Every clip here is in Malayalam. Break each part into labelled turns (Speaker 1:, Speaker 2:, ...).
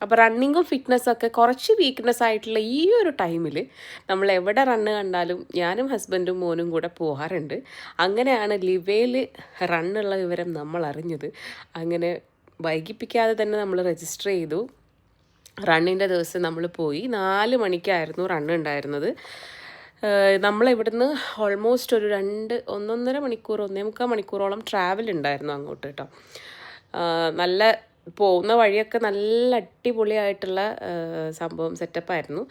Speaker 1: അപ്പോൾ റണ്ണിങ്ങും ഫിറ്റ്നസ്സൊക്കെ കുറച്ച് വീക്ക്നെസ് ആയിട്ടുള്ള ഈ ഒരു ടൈമിൽ നമ്മൾ എവിടെ റണ്ണ് കണ്ടാലും ഞാനും ഹസ്ബൻഡും മോനും കൂടെ പോകാറുണ്ട്. അങ്ങനെയാണ് ലിവയിൽ റണ്ണുള്ള വിവരം നമ്മൾ അറിഞ്ഞത്. അങ്ങനെ വൈകിപ്പിക്കാതെ തന്നെ നമ്മൾ രജിസ്റ്റർ ചെയ്തു. റണ്ണിൻ്റെ ദിവസം നമ്മൾ പോയി. 4 മണിക്കായിരുന്നു റണ്ണ് ഉണ്ടായിരുന്നത്. നമ്മളിവിടുന്ന് ഓൾമോസ്റ്റ് ഒരു 1.5 മണിക്കൂർ 1.25 മണിക്കൂറോളം ട്രാവൽ ഉണ്ടായിരുന്നു അങ്ങോട്ട് കേട്ടോ. നല്ല പോകുന്ന വഴിയൊക്കെ നല്ല അടിപൊളിയായിട്ടുള്ള സംഭവം സെറ്റപ്പായിരുന്നു.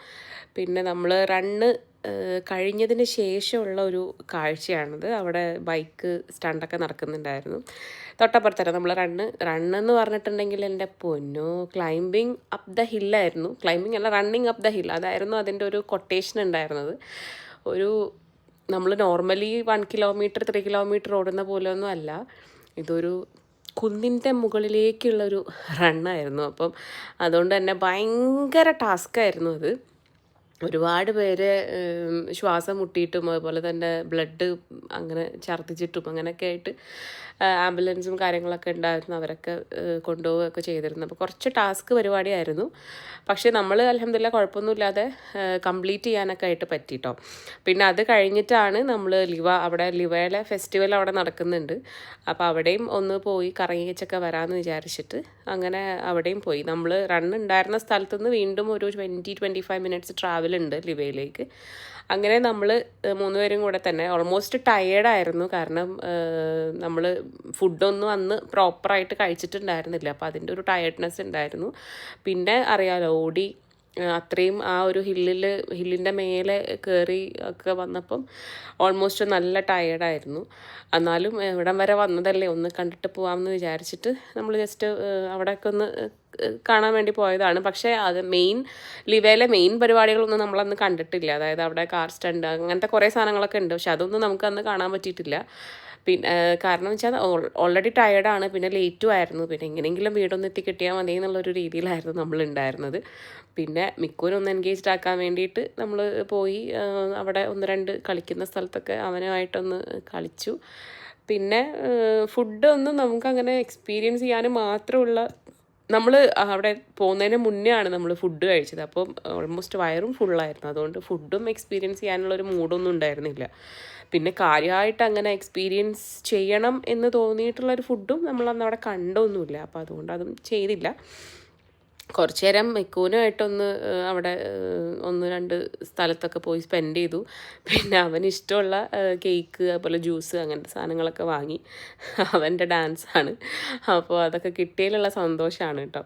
Speaker 1: പിന്നെ നമ്മൾ റണ്ണ് കഴിഞ്ഞതിന് ശേഷമുള്ള ഒരു കാഴ്ചയാണിത്. അവിടെ ബൈക്ക് സ്റ്റണ്ടൊക്കെ നടക്കുന്നുണ്ടായിരുന്നു. തൊട്ടപ്പുറത്തന്നെ നമ്മൾ റണ്ണെന്ന് പറഞ്ഞിട്ടുണ്ടെങ്കിൽ എൻ്റെ പൊന്നോ, ക്ലൈംബിങ് അപ്പ് ദ ഹില്ലായിരുന്നു. ക്ലൈംബിങ് അല്ല, റണ്ണിങ് അപ്പ് ദ ഹിൽ, അതായിരുന്നു അതിൻ്റെ ഒരു കൊട്ടേഷൻ ഉണ്ടായിരുന്നത്. ഒരു നമ്മൾ നോർമലി 1 കിലോമീറ്റർ 3 കിലോമീറ്റർ ഓടുന്ന പോലെയൊന്നും അല്ല, ഇതൊരു കുന്നിൻ്റെ മുകളിലേക്കുള്ളൊരു റണ്ണായിരുന്നു. അപ്പം അതുകൊണ്ട് തന്നെ ഭയങ്കര ടാസ്ക്കായിരുന്നു അത്. ഒരുപാട് പേര് ശ്വാസം മുട്ടിയിട്ടും അതുപോലെ തന്നെ ബ്ലഡ് അങ്ങനെ ഛർദ്ദിച്ചിട്ടും അങ്ങനെയൊക്കെ ആയിട്ട് ആംബുലൻസും കാര്യങ്ങളൊക്കെ ഉണ്ടായിരുന്നു. അവരൊക്കെ കൊണ്ടുപോവുകയൊക്കെ ചെയ്തിരുന്നു. അപ്പോൾ കുറച്ച് ടാസ്ക് പരിപാടിയായിരുന്നു. പക്ഷേ നമ്മൾ അൽഹംദുലില്ലാ കുഴപ്പമൊന്നുമില്ലാതെ കംപ്ലീറ്റ് ചെയ്യാനൊക്കെ ആയിട്ട് പറ്റിട്ടോ. പിന്നെ അത് കഴിഞ്ഞിട്ടാണ് നമ്മൾ അവിടെ ലിവയിലെ ഫെസ്റ്റിവൽ അവിടെ നടക്കുന്നുണ്ട്. അപ്പോൾ അവിടെയും ഒന്ന് പോയി കറങ്ങി വെച്ചൊക്കെ വരാമെന്ന് വിചാരിച്ചിട്ട് അങ്ങനെ അവിടെയും പോയി. നമ്മൾ റണ്ണ് ഉണ്ടായിരുന്ന സ്ഥലത്തുനിന്ന് വീണ്ടും ഒരു 20-25 മിനിറ്റ്സ് ട്രാവലുണ്ട് ലിവയിലേക്ക്. അങ്ങനെ നമ്മൾ 3 പേരും കൂടെ തന്നെ ഓൾമോസ്റ്റ് ടയേർഡായിരുന്നു. കാരണം നമ്മൾ ഫുഡൊന്നും അന്ന് പ്രോപ്പറായിട്ട് കഴിച്ചിട്ടുണ്ടായിരുന്നില്ല. അപ്പോൾ അതിൻ്റെ ഒരു ടയേർഡ്നെസ് ഉണ്ടായിരുന്നു. പിന്നെ അറിയാലോ, ഓടി അത്രയും ആ ഒരു ഹില്ലിൻ്റെ മേലെ കയറി ഒക്കെ വന്നപ്പം ഓൾമോസ്റ്റ് നല്ല ടയേർഡായിരുന്നു. എന്നാലും ഇവിടം വരെ വന്നതല്ലേ, ഒന്ന് കണ്ടിട്ട് പോകാമെന്ന് വിചാരിച്ചിട്ട് നമ്മൾ ജസ്റ്റ് അവിടെയൊക്കെ ഒന്ന് കാണാൻ വേണ്ടി പോയതാണ്. പക്ഷേ അത് ലിവയിലെ മെയിൻ പരിപാടികളൊന്നും നമ്മളന്ന് കണ്ടിട്ടില്ല. അതായത് അവിടെ കാർ സ്റ്റണ്ട് അങ്ങനത്തെ കുറേ സാധനങ്ങളൊക്കെ ഉണ്ട്. പക്ഷെ അതൊന്നും നമുക്കന്ന് കാണാൻ പറ്റിയിട്ടില്ല. പിന്നെ കാരണം വെച്ചാൽ ഓൾറെഡി ടയേർഡാണ്, പിന്നെ ലേറ്റും ആയിരുന്നു. പിന്നെ എങ്ങനെയെങ്കിലും വീടൊന്ന് എത്തിക്കിട്ടിയാൽ മതി എന്നുള്ളൊരു രീതിയിലായിരുന്നു നമ്മളുണ്ടായിരുന്നത്. പിന്നെ മിക്കൂരൊന്ന് എൻഗേജ്ഡ് ആക്കാൻ വേണ്ടിയിട്ട് നമ്മൾ പോയി അവിടെ 1-2 കളിക്കുന്ന സ്ഥലത്തൊക്കെ അവനുമായിട്ടൊന്ന് കളിച്ചു. പിന്നെ ഫുഡൊന്നും നമുക്കങ്ങനെ എക്സ്പീരിയൻസ് ചെയ്യാൻ മാത്രമുള്ള, നമ്മൾ അവിടെ പോകുന്നതിന് മുന്നേ ആണ് നമ്മൾ ഫുഡ് കഴിച്ചത്. അപ്പം ഓൾമോസ്റ്റ് വയറും ഫുള്ളായിരുന്നു. അതുകൊണ്ട് ഫുഡും എക്സ്പീരിയൻസ് ചെയ്യാനുള്ളൊരു മൂഡൊന്നും ഉണ്ടായിരുന്നില്ല. പിന്നെ കാര്യമായിട്ട് അങ്ങനെ എക്സ്പീരിയൻസ് ചെയ്യണം എന്ന് തോന്നിയിട്ടുള്ളൊരു ഫുഡും നമ്മളന്ന് അവിടെ കണ്ടൊന്നുമില്ല. അപ്പോൾ അതുകൊണ്ട് അതും ചെയ്തില്ല. കുറച്ച് നേരം മിക്കൂനുമായിട്ടൊന്ന് അവിടെ 1-2 സ്ഥലത്തൊക്കെ പോയി സ്പെൻഡ് ചെയ്തു. പിന്നെ അവനിഷ്ടമുള്ള കേക്ക് അതുപോലെ ജ്യൂസ് അങ്ങനത്തെ സാധനങ്ങളൊക്കെ വാങ്ങി. അവൻ്റെ ഡാൻസാണ്. അപ്പോൾ അതൊക്കെ കിട്ടിയതിലുള്ള സന്തോഷമാണ് കേട്ടോ.